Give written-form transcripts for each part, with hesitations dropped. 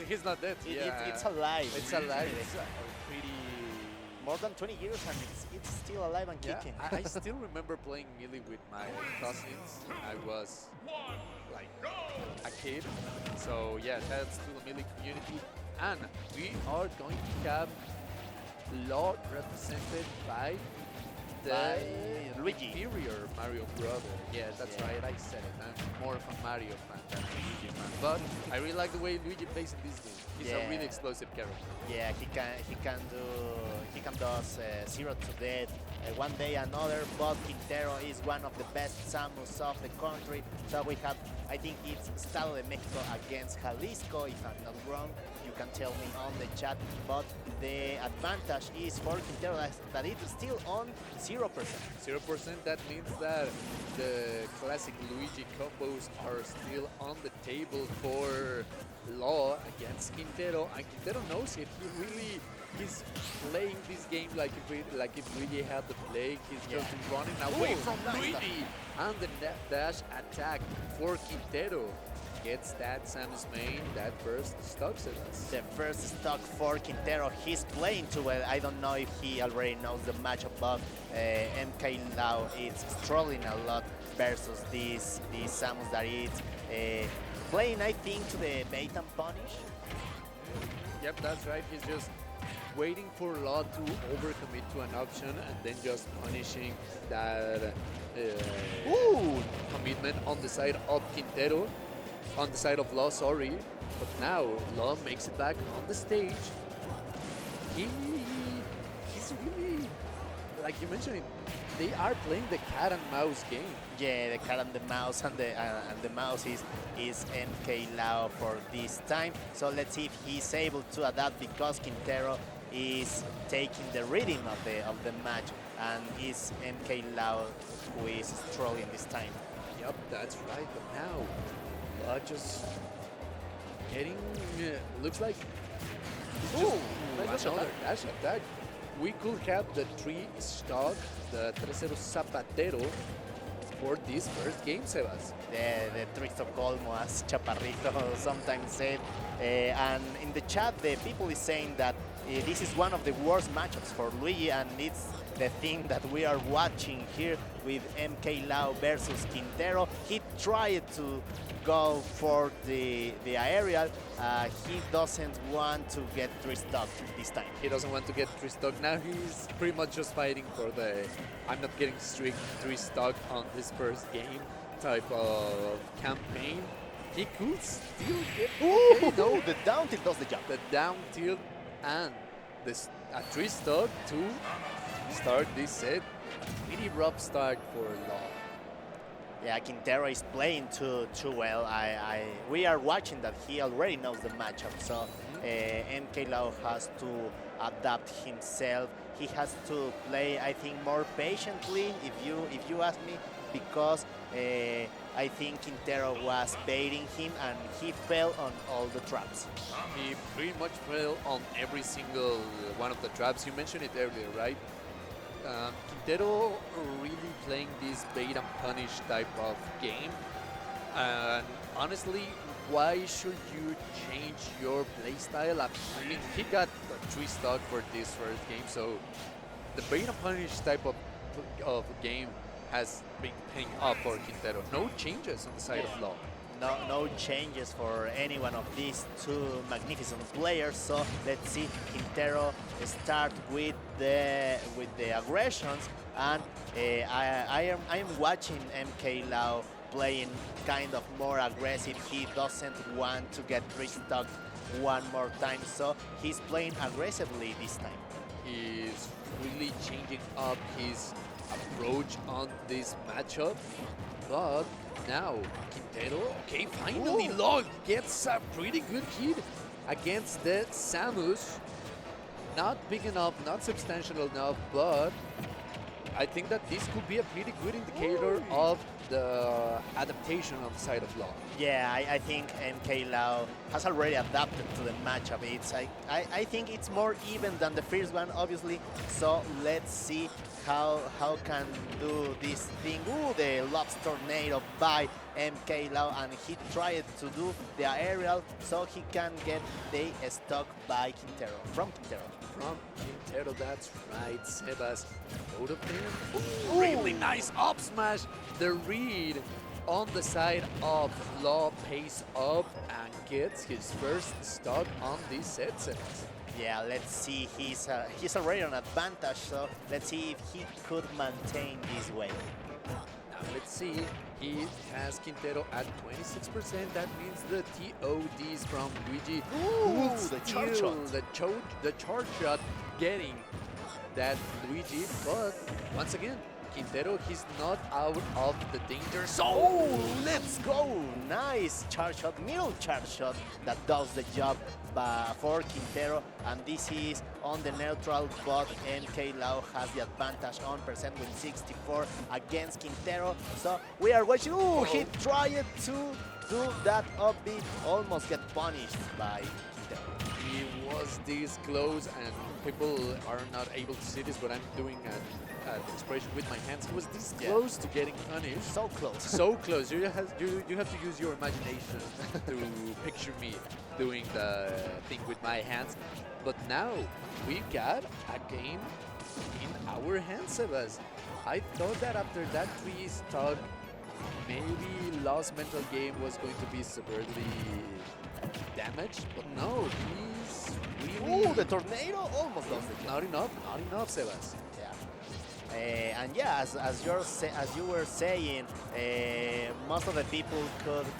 He's not dead. It's alive. It's alive. Really. It's pretty. More than 20 years and it's still alive and Yeah, kicking. I still remember playing Melee with my cousins. I was like a kid. So yeah, that's to the Melee community. And we are going to have Law represented by the Luigi. inferior Mario brother. Yeah, that's right, I said it. I'm more of a Mario fan than a Luigi fan. But I really like the way Luigi plays in this game. He's a really explosive character. Yeah, he can do 0 to death one day another. But Quintero is one of the best Samus of the country. So we have, I think it's Estado de Mexico against Jalisco, if I'm not wrong. You can tell me on the chat. But the advantage is for Quintero that it's still on 0%. 0%, that means that the classic Luigi combos are still on the table for Law against Quintero, and Quintero knows it. He's playing this game like if Luigi had the plague. He's just running away from Luigi, and the dash attack for Quintero gets that Samus main, that first stock set us. The first stock for Quintero. He's playing too well. I don't know if he already knows the matchup, but MKLaw is struggling a lot versus this Samus that is playing, I think, to the bait and punish. Yep, that's right. He's just waiting for Law to overcommit to an option and then just punishing that commitment on the side of Quintero. On the side of Law, sorry. But now Law makes it back on the stage. He's really, like you mentioned, they are playing the cat and mouse game. Yeah, the cat and the mouse, and the mouse is MKLaw for this time. So let's see if he's able to adapt, because Quintero is taking the rhythm of the match, and it's MKLaw who is struggling this time. Yep, that's right. But now just getting looks like another dash attack. We could have the 3-stock, the 3-0 Zapatero for this first game, Sebas. The 3-stock Olmo, as Chaparrito sometimes said. And in the chat, the people is saying that this is one of the worst matchups for Luigi, and it's the thing that we are watching here with MKLaw versus Quintero. He tried to go for the aerial. He doesn't want to get 3-stock this time. He doesn't want to get 3-stock. Now he's pretty much just fighting for the I'm not getting strict 3-stock on this first game type of campaign. He could still get no, the down tilt does the job. The down tilt and a 3-stock to start this set. A pretty rough start for Law. Yeah, Quintero is playing too well. We are watching that he already knows the matchup, so MKLaw has to adapt himself. He has to play, I think, more patiently, if you ask me, because I think Quintero was baiting him and he fell on all the traps. He pretty much fell on every single one of the traps. You mentioned it earlier, right? Quintero really playing this bait and punish type of game. And honestly, why should you change your playstyle? I mean, he got the 3-stock for this first game, so the bait and punish type of game has been paying off for Quintero. No changes on the side of Law. No changes for any one of these two magnificent players. So let's see Quintero start with the aggressions, and I am watching MKLaw playing kind of more aggressive. He doesn't want to get 3-stock one more time, so he's playing aggressively this time. He's really changing up his approach on this matchup, but now Quintero, okay, finally Law gets a pretty good hit against the Samus. Not big enough, not substantial enough, but I think that this could be a pretty good indicator of the adaptation on the side of Law. Yeah, I think MKLaw has already adapted to the matchup. I think it's more even than the first one, obviously. So let's see how can do this thing. Ooh, the lobster tornado by MKLaw, and he tried to do the aerial so he can get the stock by Quintero, from Quintero. From Quintero, that's right, Sebas. Both of them. Ooh, really nice up smash. The read on the side of Law pays up and gets his first stock on this set, Sebas. Yeah, let's see. He's already on advantage, so let's see if he could maintain this way. Now let's see. He has Quintero at 26%. That means the TODs from Luigi. Ooh, the charge shot. The charge shot getting that Luigi. But once again, Quintero, he's not out of the danger zone. Oh, let's go. Nice charge shot, middle charge shot that does the job for Quintero. And this is on the neutral, but MKLaw has the advantage on percent with 64 against Quintero. So we are watching. Ooh, he tried to do that upbeat, almost get punished by Quintero. He was this close, and people are not able to see this, but I'm doing an expression with my hands. He was this close to getting punished. So close. So close. You have to use your imagination to picture me doing the thing with my hands. But now we got a game in our hands, Sebas. I thought that after that 3 stock, maybe Law's mental game was going to be severely damaged, but no, he's really... Ooh, the tornado almost does the job. Not enough, Sebas. And yeah, as you were saying, most of the people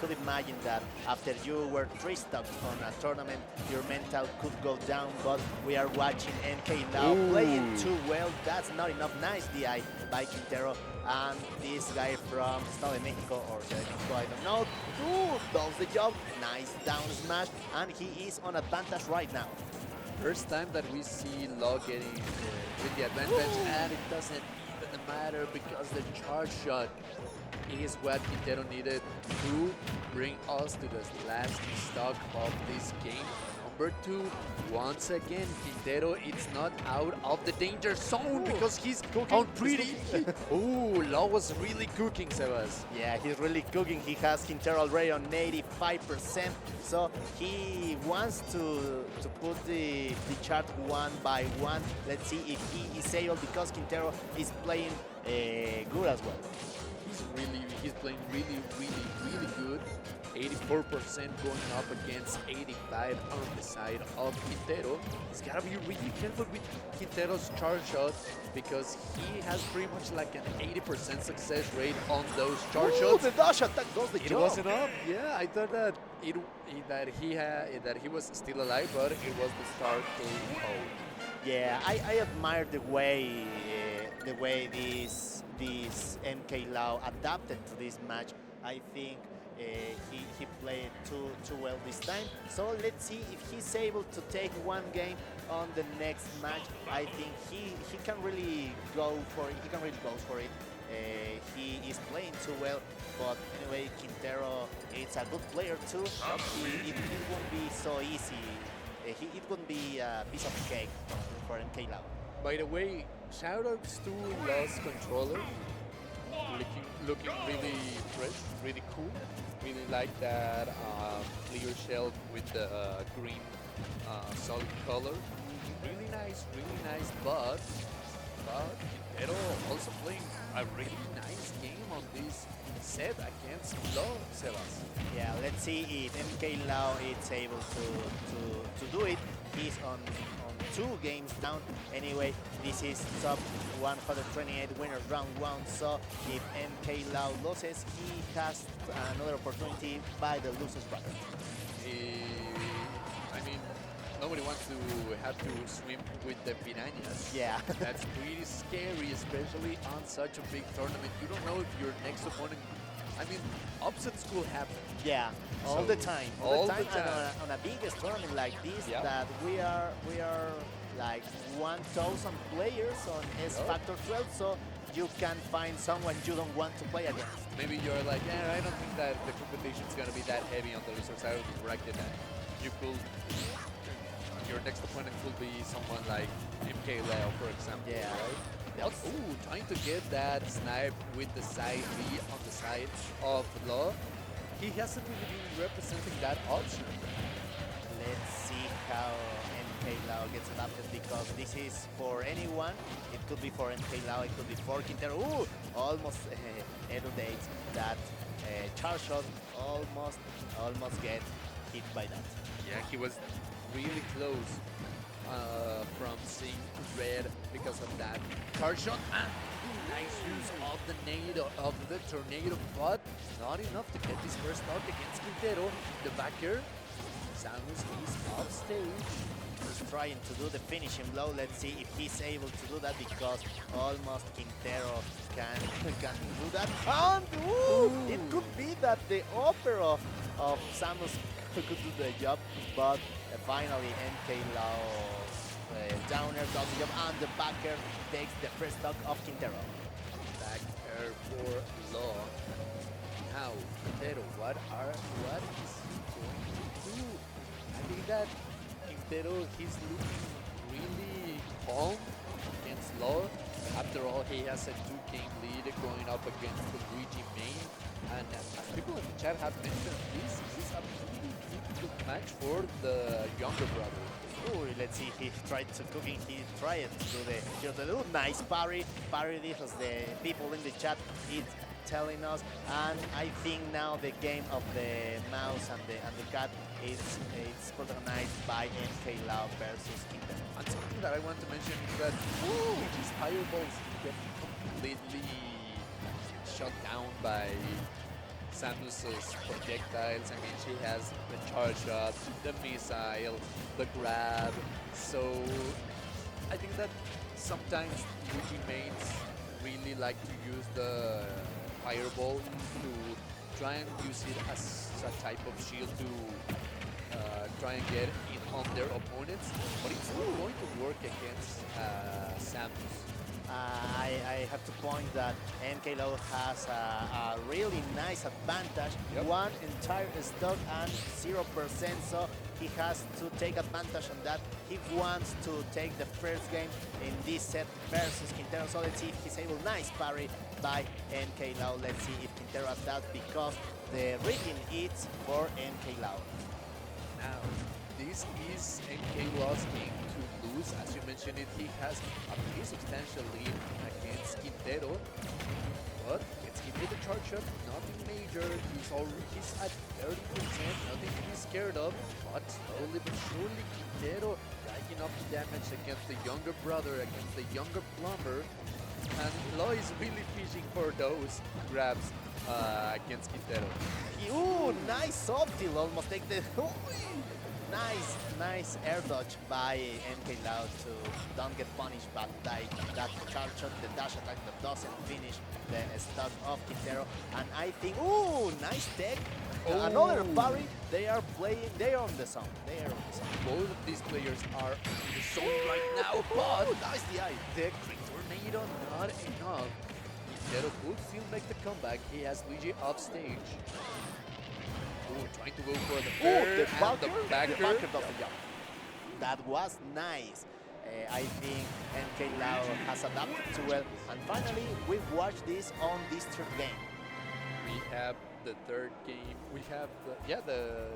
could imagine that after you were 3 stocks on a tournament, your mental could go down. But we are watching MKLaw playing too well. That's not enough. Nice DI by Quintero. And this guy from Estado de Mexico, or Ciudad de Mexico, I don't know, does the job. Nice down smash, and he is on advantage right now. First time that we see Law getting with the advantage, and it doesn't even matter because the charge shot is what Quintero needed to bring us to the last stock of this game. Number 2, once again, Quintero is not out of the danger zone because he's cooking pretty. Ooh, Law was really cooking, Sebas. Yeah, he's really cooking. He has Quintero already on 85%, so he wants to put the chart 1 by 1. Let's see if he is able, because Quintero is playing good as well. He's playing really good. 84% going up against 85 on the side of Quintero. He's got to be really careful with Quintero's charge shot because he has pretty much like an 80% success rate on those charge shots. The dash attack does the job. It wasn't up. Yeah, I thought that he was still alive, but it was the start KO. Yeah, I admire the way this MKLaw adapted to this match. I think he played too well this time. So let's see if he's able to take 1 game on the next match. I think he can really go for it. He can really go for it. He is playing too well, but anyway, Quintero is a good player too. It won't be so easy. It wouldn't be a piece of cake for MKLaw. By the way, shoutouts to Law's controller. Looking really fresh, really cool. Really like that clear shell with the green solid color. Really nice, but Quintero also playing a really nice game on this set against Law, Sebas. Yeah, let's see if MKLaw is able to do it. He's on 2 games down. Anyway, this is top 128 winners round 1. So if MKLaw loses, he has another opportunity by the losers bracket. I mean, nobody wants to have to swim with the piranhas. Yeah. That's pretty scary, especially on such a big tournament. You don't know if your next opponent... I mean, upsets could happen. Yeah, all the time. All the time. And on a biggest tournament like this, that we are like 1,000 players on S Factor 12, so you can find someone you don't want to play against. Maybe you're like, yeah, I don't think that the competition is going to be that heavy on the losers. I would correct it. You could, your next opponent could be someone like MKLaw, for example. Yeah. Right? Ooh, trying to get that snipe with the side B on the side of Law. He hasn't really been representing that option. Let's see how MKLaw gets adapted, because this is for anyone. It could be for MKLaw, it could be for Quintero. Ooh, almost eludates that charge shot. Almost get hit by that. Yeah, he was really close from seeing red because of that charge shot. And nice use of the tornado, but not enough to get this first stock against Quintero. The backer, Samus is off stage. Just trying to do the finishing blow. Let's see if he's able to do that, because almost Quintero can do that. And ooh, it could be that the offer of Samus could do the job, but finally MKLaw downer does the job, and the backer takes the first stock of Quintero. Back air for Law. Now, Quintero, what is he going to do? I think that Quintero, he's looking really calm against Law. After all, he has a 2-game lead going up against the Luigi main. And as people in the chat have mentioned, this is a really difficult match for the younger brother. Ooh, let's see, he tried to cooking, he tried to do the little nice parry this, as the people in the chat is telling us. And I think now the game of the mouse and the cat it's protagonized by MKLaw versus Quintero. And something that I want to mention is that Luigi's fireballs get completely shot down by Samus's projectiles. I mean, she has the charge shot, the missile, the grab. So I think that sometimes Luigi mains really like to use the fireball to try and use it as a type of shield to try and get in on their opponents, but it's not going to work against Samus. I have to point that MKLaw has a really nice advantage. Yep. One entire stock and 0%, so he has to take advantage on that. He wants to take the first game in this set versus Quintero. So let's see if he's able. Nice parry by MKLaw. Let's see if Quintero adapts, because the rigging is for MKLaw. Now, this is MKLaw's game to lose. As you mentioned it, he has a pretty substantial lead against Quintero. But gets hit with the charge shot, nothing major. He's at 30%, nothing to be scared of. But slowly but surely, Quintero racking up the damage against the younger brother, against the younger plumber. And Law is really fishing for those grabs against Quintero. Ooh, nice soft deal, almost take the... Nice air dodge by MKLaw to don't get punished by that charge shot, the dash attack that doesn't finish the stock of Quintero. And I think, ooh, nice tech. Another parry. They are on the zone. Both of these players are in the zone right now, but nice DI. The crit tornado, not enough. Quintero could still make the comeback. He has Luigi off stage. Ooh, trying to go for the backer does the job. That was nice. I think MKLaw has adapted too well. And finally, we've watched this on this third game. We have the third game. We have the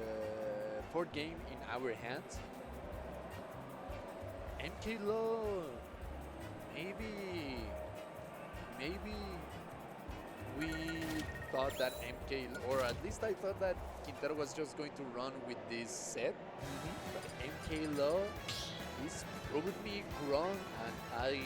fourth game in our hands. MKLaw, maybe we thought that or at least I thought that Quintero was just going to run with this set. But MKLaw is proving me wrong, and I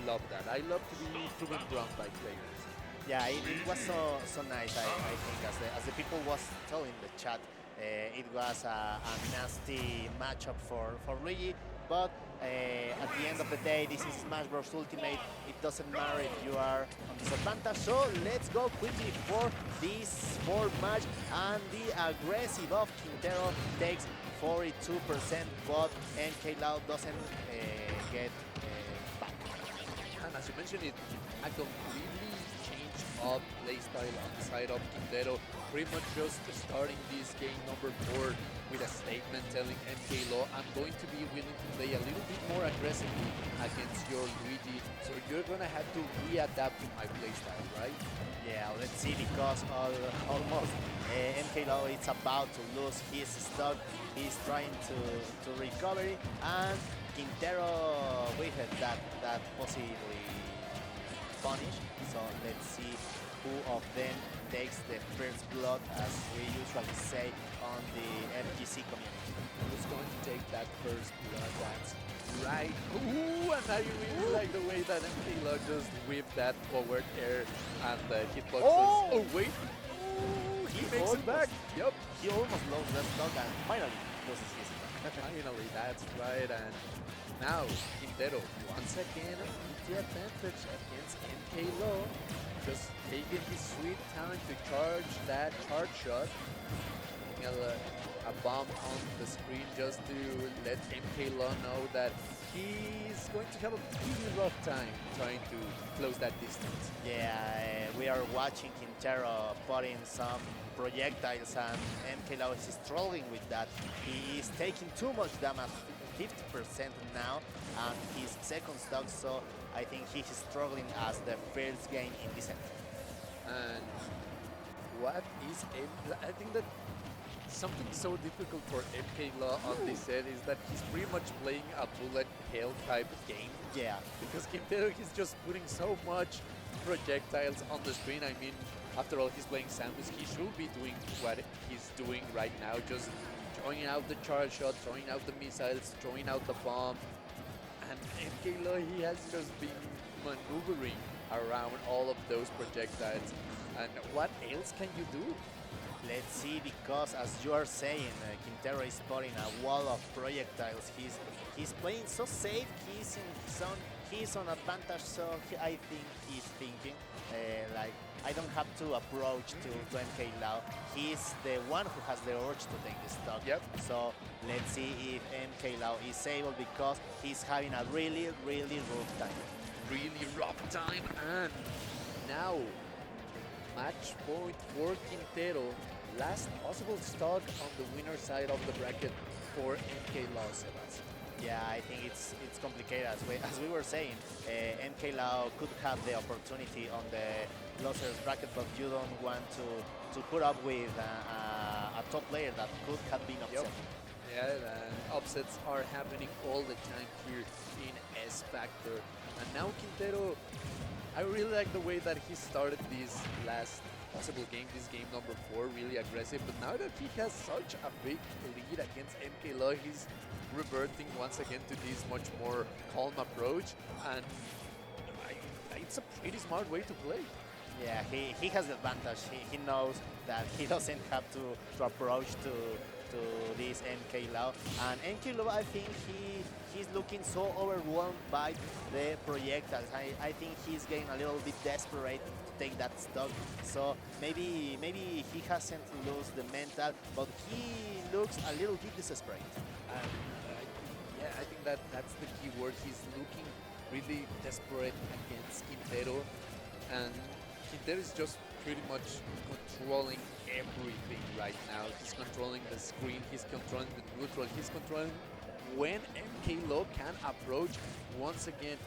love that. I love to be proven wrong by players. Yeah, it was so nice. I think as the people was telling the chat, it was a nasty matchup for Luigi. But at the end of the day, this is Smash Bros. Ultimate. It doesn't matter if you are on disadvantage. So let's go quickly for this fourth match. And the aggressive of Quintero takes 42%, but MKLaw doesn't get back. And as you mentioned, it a completely changed up playstyle on the side of Quintero. Pretty much just starting this game number 4 with a statement telling MKLaw, I'm going to be willing to play a little bit more aggressively against your Luigi, so you're gonna have to readapt to my playstyle, right? Yeah, let's see, because almost MKLaw is about to lose his stock. He's trying to recover it, and Quintero with it that possibly punish. So let's see who of them takes the first blood, as we usually say on the FGC community. Who's going to take that first blood? That's right. Ooh, and I really like the way that MKLaw just whipped that forward air and the hitboxes. Oh, wait. Ooh, He makes it back. Yep. He almost lost that stock and finally loses his stock. Finally, that's right. And now Quintero once again with the advantage against MKLaw. Just taking his sweet time to charge that charge shot. Putting a bomb on the screen just to let MKLaw know that he's going to have a really rough time trying to close that distance. Yeah, we are watching Quintero putting some projectiles, and MKLaw is struggling with that. He is taking too much damage, 50% now, and his second stock, so I think he is struggling as the first game in this set. And what is I think that something so difficult for MKLaw on this set is that he's pretty much playing a bullet hell type of game. Yeah. Because Quintero is just putting so much projectiles on the screen. I mean, after all, he's playing Samus. He should be doing what he's doing right now, just throwing out the charge shot, throwing out the missiles, throwing out the bomb. And MKLaw, he has just been maneuvering around all of those projectiles. And what else can you do? Let's see, because as you are saying, Quintero is putting a wall of projectiles. He's playing so safe. He's in his own. He's on advantage. So I think he's thinking like, I don't have to approach to MKLaw. He's the one who has the urge to take the stock. Yep. So let's see if MKLaw is able, because he's having a really rough time. Really rough time, and now match point for Quintero. Last possible stock on the winner side of the bracket for MKLaw, Sebas. Yeah, I think it's complicated, as we were saying. MKLaw could have the opportunity on the losers bracket, but you don't want to put up with a top player that could have been upset. Yep. Yeah, and upsets are happening all the time here in S Factor. And now Quintero, I really like the way that he started this last possible game, this game number 4, really aggressive. But now that he has such a big lead against MKLaw, he's reverting once again to this much more calm approach. And it's a pretty smart way to play. Yeah, he has the advantage. He knows that he doesn't have to approach to this MKLaw. And MKLaw, I think he's looking so overwhelmed by the projectiles. I think he's getting a little bit desperate to take that stock. So maybe he hasn't lost the mental, but he looks a little bit desperate. Yeah, I think that's the key word. He's looking really desperate against Quintero, and Quintero is just pretty much controlling everything right now. He's controlling the screen, he's controlling the neutral, he's controlling when MKLaw can approach, once again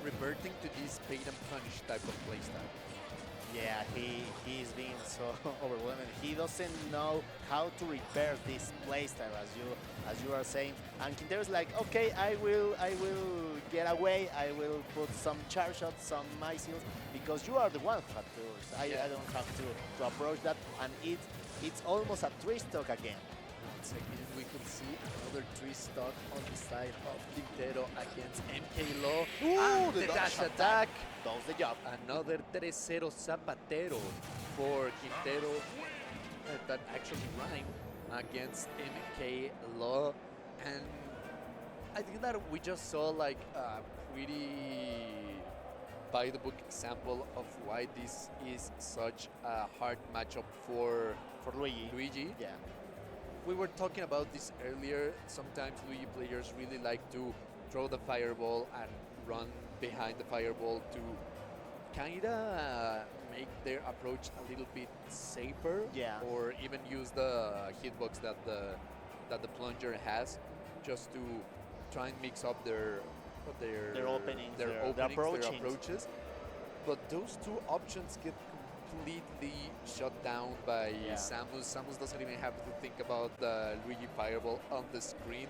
reverting to this bait and punish type of playstyle. Yeah, he's being so overwhelming. He doesn't know how to repair this playstyle, as you are saying. And Quintero's like, okay, I will get away. I will put some charge shots, some missiles, because you are the one who have to. I don't have to approach that. And it's almost a 3-stock again. Once again, we could see another 3-stock on the side of Quintero against MKLaw. Ooh, the dash attack does the job. Another 3-0 Zapatero for Quintero. That actually rhymed against MKLaw. And I think that we just saw like a pretty by the book example of why this is such a hard matchup for Luigi. Yeah. We were talking about this earlier. Sometimes Luigi players really like to throw the fireball and run behind the fireball to kinda make their approach a little bit safer, Yeah. or even use the hitbox that the plunger has, just to try and mix up Their openings, their their openings, their approachings. approaches. But those two options get completely shut down by Samus. Samus doesn't even have to think about the Luigi fireball on the screen.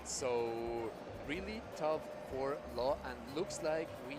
So really tough for Law, and looks like we